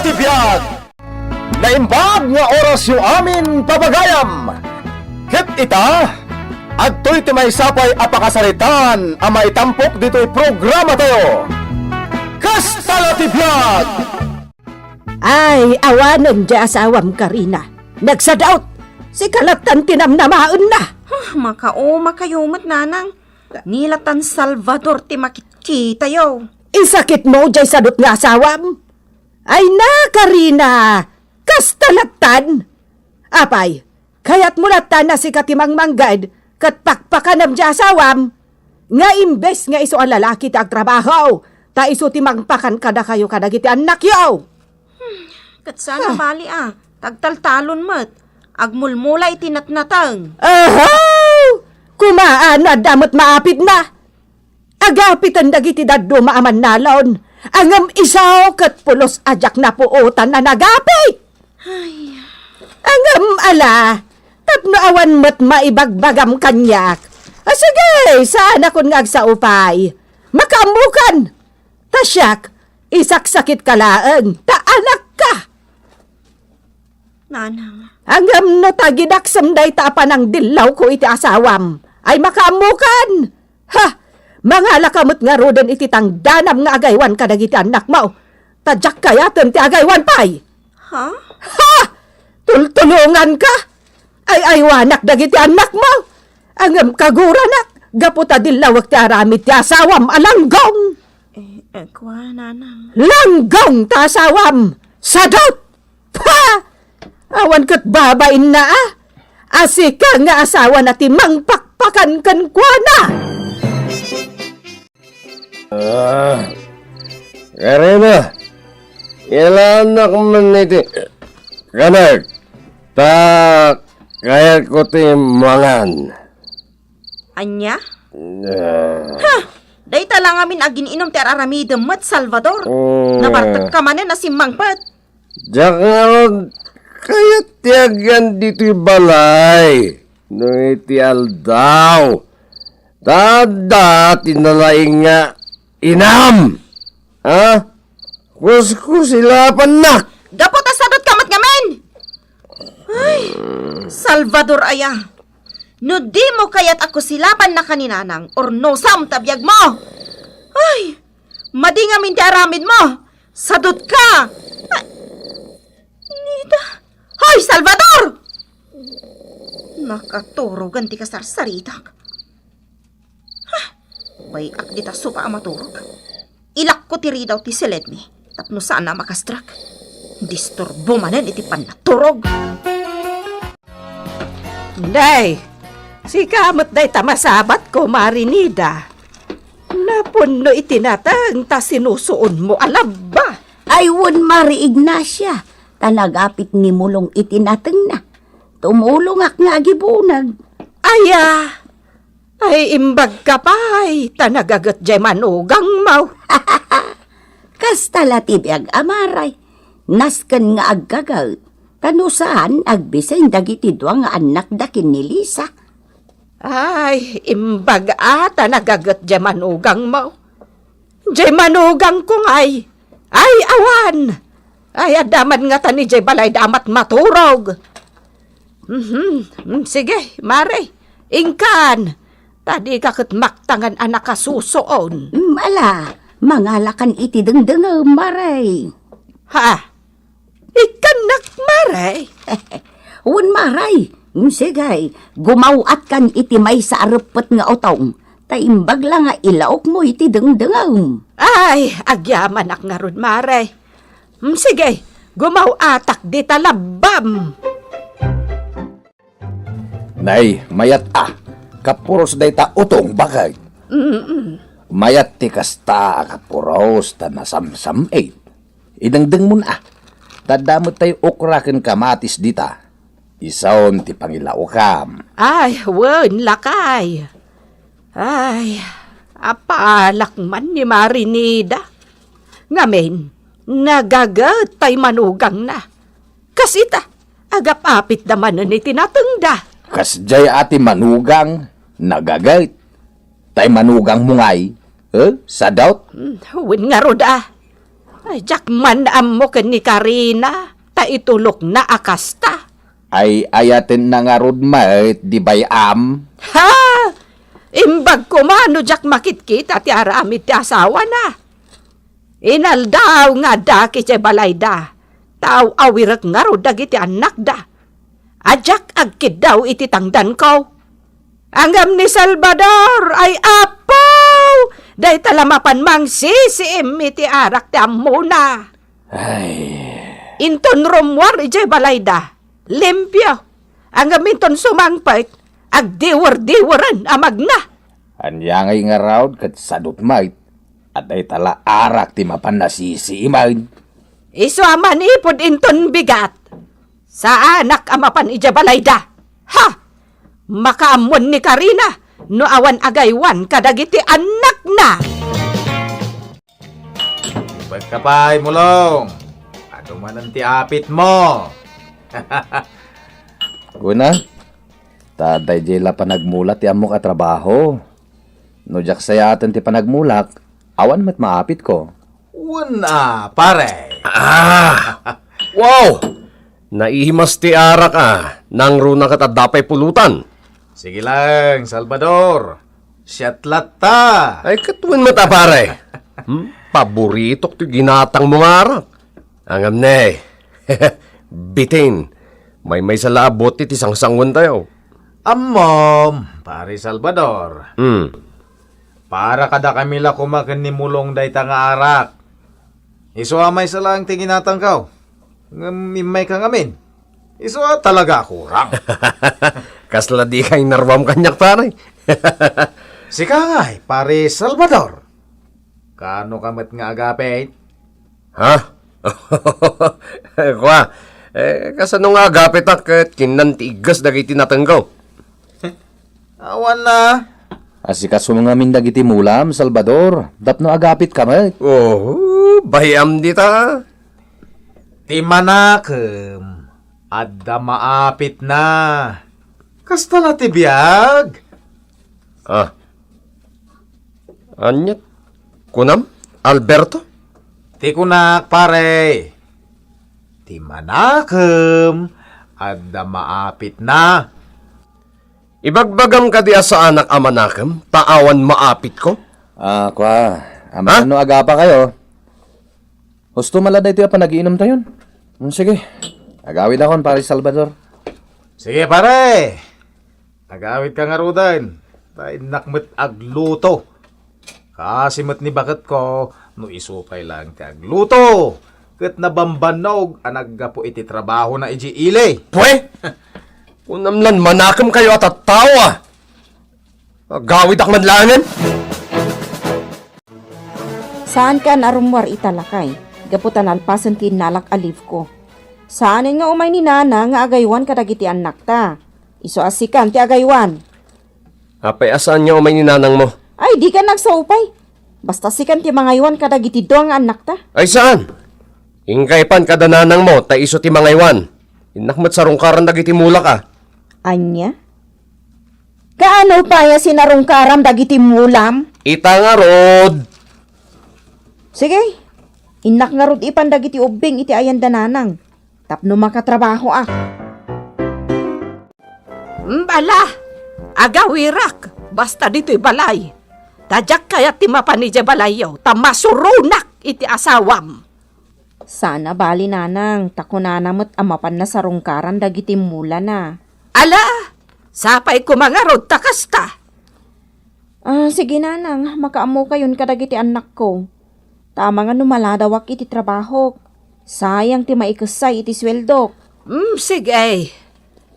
Tibiyag! Naimbag nga oras yung amin pabagayam! Hit ita, adto'y timay sapay apakasalitan ang maitampok dito'y programa tayo! Kastala Tibiyag! Ay, awanan di asawam Karina. Nagsadaot, si kalatan tinamnamaon na. Makaoma kayo nanang. Nilatan Salvador ti makikita yo. Isakit mo jay sadot nga asawam. Ay na, Karina, kastalatan. Apay, kayat mulatan na si katimang manggad kat pakpakanam di asawam. Nga imbes nga iso ang lalaki ti agtrabaho, ta iso timang pakan kada kayo kadagiti anak yo. Kat sana bali tagtaltalon mat. Agmulmulay tinatnatang. Ahaw! Kumaan na damot maapid na. Agapitan dagiti daddo maaman nalon. Angam isaw kat pulos ajak na puutan na nagapi. Ay, Angam ala, tapno awan mat maibagbagam kanyak. Sige, saan akong ngagsaupay. Makamukan. Tasyak, isaksakit kalaeng, ta anak ka. nanang. Angam no tagidaksam day tapa ng dilaw ko iti asawam. Ay makamukan. Ha! Mga lakamot nga roden iti tangdanam nga agaywan kadagiti anak mo. Tadyak kaya ti agaywan pay. Ha? Ha! Tultulungan ka. Ay aywanak dagiti anak mo. Angam kaguranak. Gaputa dilawak ti aramit ti asawam alanggong. Kwa nanang. Langgong ta asawam. Sadot! Ha! Awan kat babain na Asika nga asawa na timang pakpakan kan kwa na. Karina, ilanak man iti kanag, ta kaya ko ti mangan. Anya? Day lang amin agin inom ti araramidem mat Salvador. Nabartag ka manen na si Mangpat. Diyak nga ron, kaya tiyagan dito'y balay, no iti aldaw. Tada, tinalaing nga, inam! Ha? Kus sila panak! Gapot asadot kamat ngamen! Ay, Salvador aya. No di mo kaya't ako silapan na kaninanang or no sam tabiyag mo. Ay, madi nga min ti aramid mo. Sadot ka. Ay, Nida. Hoy, Salvador! Nakaturo ganti ka sarsaritak. Bayak dita supa amaturog. Ilak ko tiri daw ti seledmi. Tapno sana makastrak. Disturbo manen iti panaturog. Day, si kamot day tamasabat ko marinida. Napunno itinatang ta sinusuon mo alaba. Aywan Mari Ignacia, tanagapit ni mulong itinateng na. Tumulong ak nga agibunag. Aya, ay imbag ka pa'y tanagagat jay manugang mau. Kastala tibiyag amaray, nasken nga aggagal. Kanusaan agbisay dagiti dua nga anak dakin ni Lisa. Ay, imbag tanagagat jay manugang mau. Jay manugang ko ngay. Ay, awan. Ay, adaman nga tani jay balay damat maturog. Sige, Mare, ingkan. Tadi kakit maktangan anak kasusoon. Ala, mangalakan iti dengdeng maray. Ha? Ikanak, Mare? Wan maray, sigay, gumawat kan iti may sa arepet nga otong. Taimbag lang nga ilaok mo iti dengdeng. Ay, agyaman ak nga ron, Mare. Sige, gumawatak di talabam. Nay, mayat kapuros day ta utong bagay. Mayat ti kasta kapuros ta nasamsam idengdeng mo na. Tadamot tayo ukraken kamatis dita. Isaon ti pangilaukam. Ay, wen lakay. Ay, apalak man ni Marinida. Ngamen, nagagat tay manugang na. Kasita, agapapit naman na ni tinatengda. Kasjay ati manugang, nagagayt. Tay manugang mungay, sa daut? Wen nga roda. Ay, jak man mo ken ni Karina, ta itulok na akasta. Ay ayatin na nga rod mait, di bayam. Ha! Imbag ko mano jak makitkita ti aramid ti asawa na. Inaldaw nga da kiti balay da. Tao awirak nga ro dagiti anak da. Ajak agkid daw iti tangdan ko. Angam ni Salvador ay apaw! Day talamapan mang sisiim iti arak ti amuna. Ay, Inton rumwar iti balay da. Limpyo. Angam inton sumangpait. Agdiwar-diwaran amag na. anyangay nga raw kat sadot mait. At ay tala arak ti mapan nasisiimain. Iso aman ipod inton bigat. Sa anak amapan ijabalay da. Ha! Makaamon ni Karina. No awan agaywan kadagiti anak na. Pagkapay mulong, ato man ang tiapit mo. Guna, taday jela panagmulat ti amo ka trabaho. No jak sayatan ti panagmulak, awan mat maapit ko. Una, pare. Wow! Naihimas ti arak nang runa kat adapay pulutan. Sige lang, Salvador. Siyatlat ta. Ay katuwin mata pare. Paborito ti ginatang mga arak. Angam ne. Bitin. May sa labot iti sangsangon tayo. Amom, pare Salvador. Para kada kamila kumakan ni mulong day nga arak. Iso amay sa lang tinginatang kao. Ngimay ka ngamin. Iso talaga kurang. Kasla di kay narwam kanyak pare. Sika nga, pare Salvador. Kano kamat nga agapit? Ha? Kwa, kasano nga agapit at kinantigas dagay tinatanggaw. Awan na. Asikas mo nga mindag iti mulam, Salvador. Dapno agapit ka mait. Oh, bayam dita. Ti manakem. Adda maapit na. Kasta na ti biyag. Anyat? Kunam? Alberto? Ti kunak pare. Ti manakem. Adda maapit na. Ibagbagam ka diya sa anak amanakam, taawan maapit ko? Kwa, ano agapa kayo? Gusto malada ito pa nagiinom tayo? Sige, agawid akon pare Salvador. Sige pare. Agawit ka nga rudan. Tayo nakmet agluto. Kasi mat ni bakat ko, no isupay lang ti agluto. Kat nabambanog, anaggapo iti trabaho na iji ile. Pwe! Unamlan manakam kayo at tawa. Agawid ak madlangan. Saan ka narumwar italakay? Gaputan alpasan kinalak alif ko. Saan nga umay ni nana nga agaywan kadagiti anak ta? Iso asikan ti agaywan. Apay asaan niya umay ni nanang mo? Ay di ka nagsaupay. Basta sikan ti mangaywan kadagiti doang anak ta. Ay saan? Ingkaypan kada nanang mo, ta iso ti mangaywan. Inakmat sarungkaran dagiti mulak Anya? Kaano pa ya sinarungkaram dagiti mulam? Ita nga rod. Sige. Inak nga rod ipan dagiti ubing iti ayan dananang. Tapno makatrabaho Mbala, agawirak, basta dito'y balay. Tadyak kaya ti mapanidya balayaw, tamasurunak iti asawam. Sana bali nanang, takunanamot amapan na sarungkaran dagiti mula na. Ala, sapay ko mga rod takasta. Sige nanang, makaamo kayon kadagiti anak ko. Tama nga numaladawak iti trabaho. Sayang ti maikasay iti sweldo. Sige,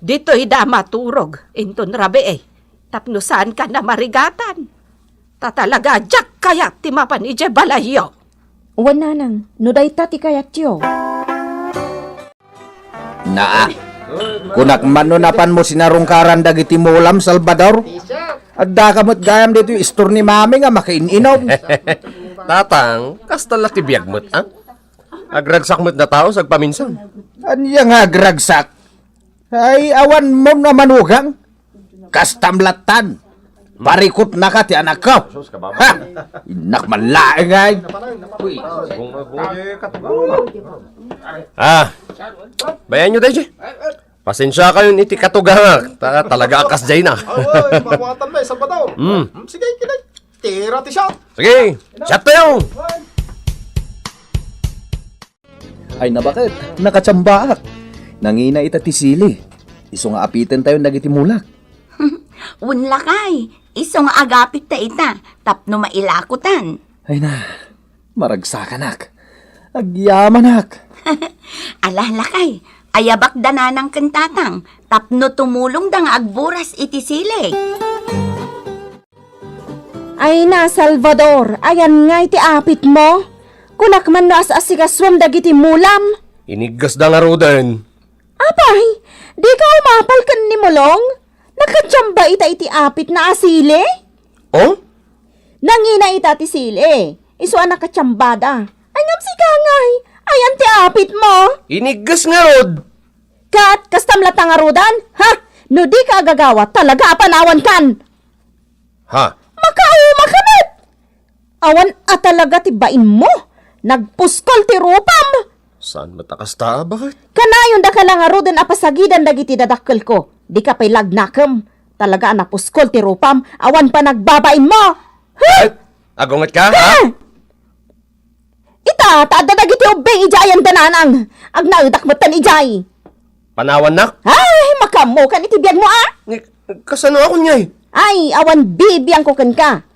dito'y da maturog, inton rabi tapno saan ka na marigatan. Tatalaga, jak kaya ti mapanidya balayaw. Uwan nanang, nuday tati kayat yo. Kunak manunapan mo sinarungkaran dagiti mulam, Salvador. Adda kamot gayam dito yung istor ni mami nga makaininom. Tatang, kasta laki biyag mo't, Agragsak mo't na tao, sagpaminsan. Anya nga gragsak? Ay, awan mo na manugang. Kastamlatan. Parikot na ka ti anak ko. Ha? Inak manlaeng ay. Bayan nyo dahil, pasensya kayo iti katugang. Talaga akas dyan na. Ay, mawatan ba, Salvador? Sige, kinay. Tira ti siya. Sige, shot tayo. Ay na bakit? Nakachamba. Nangina ita ti sili. Iso nga apitin tayo nagitimulak. Unlakay, iso nga agapit ta ita, tapno mailakutan. Ay na, maragsakan Agyaman Alah lakay, ayabak dananang kentatang, tapno tumulong dang agburas iti silig. Ay na, Salvador, ayan nga iti apit mo. Kunak man no as-asigaswam dagiti mulam. Inigas da nga rodan. Apay, di ka umapal kan ni Mulong? Nakatsamba ita iti apit na asili? Oh? Nangina ita ti sili. Iso anak katsambada. Ay ngam si kangay. Ayan ti apit mo. Inigas nga rod. Kat, kastam latangarudan? Ha? No di ka agagawa, talaga apanawan kan. Ha? Makauma ka net. Awan talaga ti bain mo. Nagpuskol ti rupam. Saan matakas ta? Bakit? Kanayon da ka lang arudan apasagidan dagiti dadakkel ko. Di ka pa'y lagnakam. Talaga napuskol ti rupam. Awan pa nagbabain mo. Ha? Agungat ka, ha? Ita, taada dagiti ubing ijayan dananang. Ag naudakmatan ijay. Panawan nak? Ay, makamo kan iti biyag mo Kasano ako niya eh? Ay, awan bibiyang ko kan ka.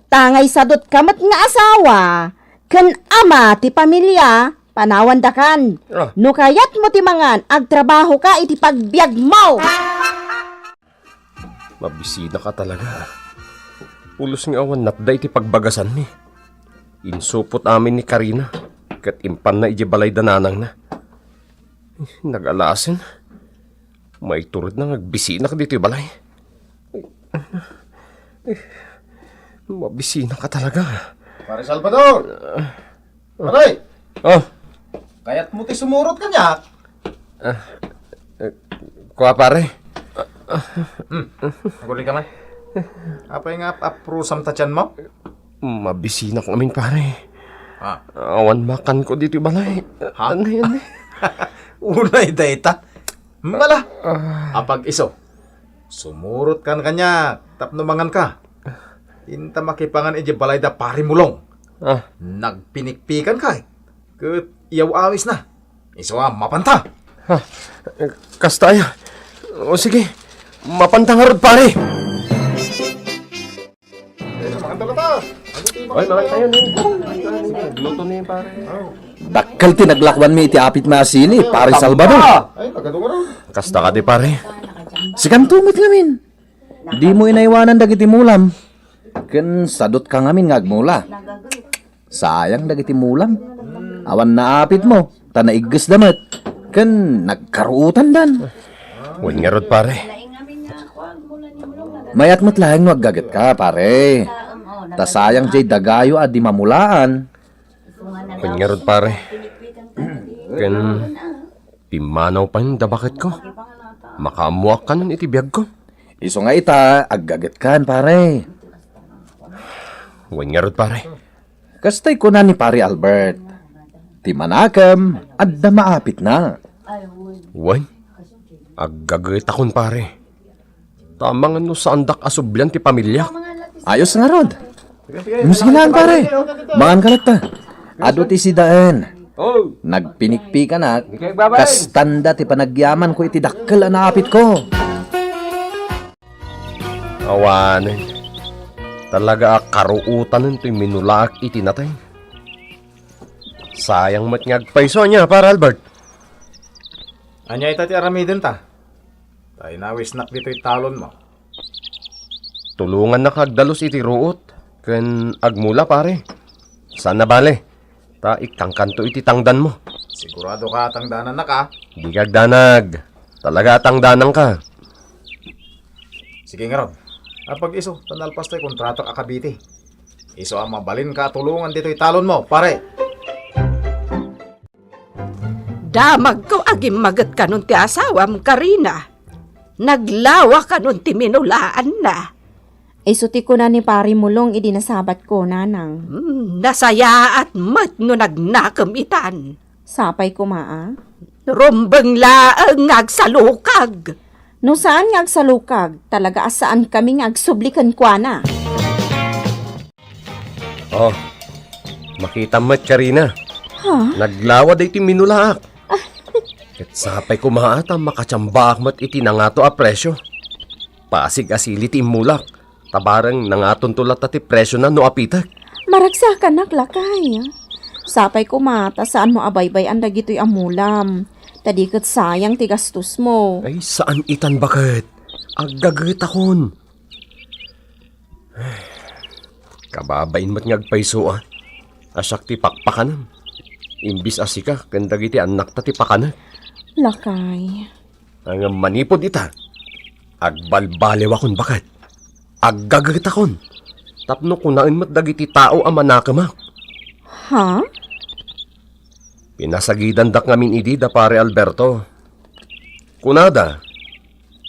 Tangay sadot kamat nga asawa. Kan ama ti pamilya, panawan da kan. Ah. No kayat mo ti mangan, agtrabaho ka iti pagbiag mo. Mabisida ka talaga. Ulos nga awan natda iti pagbagasan ni. Insupot amin ni Karina. Kat impan na ijibalay dananang na. Nag-alasin. May turod na nagbisina ka dito balay. Mabisina ka talaga. Pare Salvador! Aray! Oh, Kaya't mo ti sumurot ka niya. kuha pare. Naguli ka man. Apay nga aprusam tachan mo? Mabisina kami pare. Ha? Awan makan ko dito balay. Ha? Ano yan eh? Unay data. Mala. Apag iso. Sumurot kan kanya. Tapnumangan ka. Inta makipangan iji balay da pari mulong. Ah, Nagpinikpikan ka. Kat iyaw awis na. Iso mapanta. kastaya. O sige, mapantangarod pare. Makanta na ta. Ay, mga tayo na Luto na yun pare. Dakkal ti naglakwan mi iti apit masili, pare Salvador. Ay, nagadungo rin. Kasta ka di pare. Sikan tumit ngamin. Di mo inaiwanan dagiti mulam. Ken sadot ka ngamin ngagmula. Sayang dagiti mulam. Awan na apit mo, tanaigas damat. Ken nagkaruutan dan. Huwag nga rod pare. Mayat mo't lahing waggaget ka, pare. Ta sayang jay dagayo at di mamulaan. Huwag nga rod pare. Ken, pimanaw pa yung dabakit ko. Makamuak ka nun itibiyag ko. Iso nga ita, aggaget kan, pare. Huwag nga rod pare. Kastay ko na ni pare Albert. Ti manakam, adda maapit na. Huwag. Aggagit akon pare. Tamang ano sa andak asublan ti pamilya. Ayos nga rod. Sige lang, pare. Mangan kalat ta. Ado ti sidaan. Nagpinikpi ka na. Kastanda ti panagyaman ko iti dakkel ang naapit ko. Awanin. Talaga karuutan nun to'y minulaak itinatay. Sayang mat ngagpaiso niya para Albert. Anya ita ti aramidin ta. Tayo nawis nak dito'y talon mo. Tulungan na kagdalos iti ruot. Ken agmula pare. Saan na bale? Ta ikangkanto iti tangdan mo. Sigurado ka tangdanan na ka. Di kagdanag. Talaga tangdanan ka. Sige nga ron. Apag iso, tanalpas tayo kontrato akabiti. Iso ang mabalin ka tulungan dito'y talon mo, pare. Damag ko agim magat ka nun ti asawam, Karina. Naglawa ka nun ti minulaan na. Isuti ko na ni pari mulong idinasabat ko, nanang. Nasaya at mat no nagnakam itan. Sapay ko maa. Rumbeng laang agsalukag. No saan nga agsalukag, talaga asaan kami nga agsublikan kwa na. Oh, makita mo't Karina. Ha? Naglawad ay ti minulaak. Ket sapay ko maata makatsambak mo't iti nangato a presyo. Pasig asili ti imulak. Tabarang nangaton tulat ti presyo na no apitak. Maragsakan naglakay. Sapay ko mata saan mo abaybay ang dagito'y amulam. Tadikot sayang ti gastos mo. Ay, saan itan bakit? Aggagat akon. Kababain mo't ngagpayso ah. Asyak ti pakpakanan. Imbis asika, kandag iti anak ta ti pakanan. Lakay. Ang manipod ita. Agbalbaliw akon bakit? Aggagat akon. Tapno kunain mo't dagiti tao ang manakamak. Ha? Pinasagidan dak ngamin idi da pare Alberto. Kunada,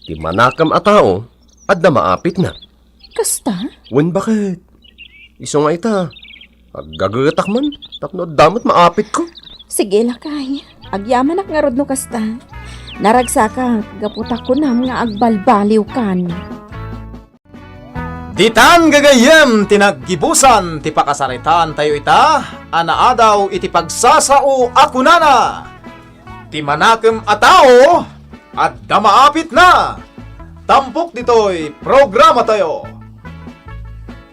ti manakam a tao, at da maapit na. Kasta? Wen bakit? Iso nga ita, aggagatak man, tapno damot maapit ko. Sige lakay. Agyaman ak nga rod no kasta. Naragsaka, gaputak ko na nga agbalbaliw kan. Ditan gagayem tinaggibusan ti pakasaritan tayo ita, anaadaw iti pagsasao akunana. Ti manakem a tao, at damaapit na. Tampok ditoy programa tayo.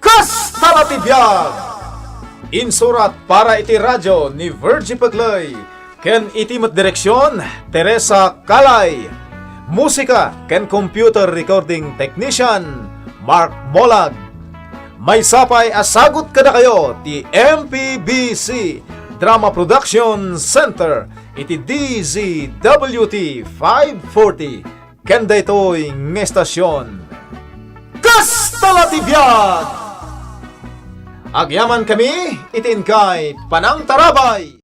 Kastala ti biag! Insurat para iti radyo ni Virgie Paglay, ken iti met direksyon Teresa Kalay. Musika ken computer recording technician Mark Molag. May sapay asagot kada kayo ti MPBC Drama Production Center iti DZWT 540 ken daytoy nga estasyon. Kastala ti biag! Agyaman kami itin kay Panang Tarabay.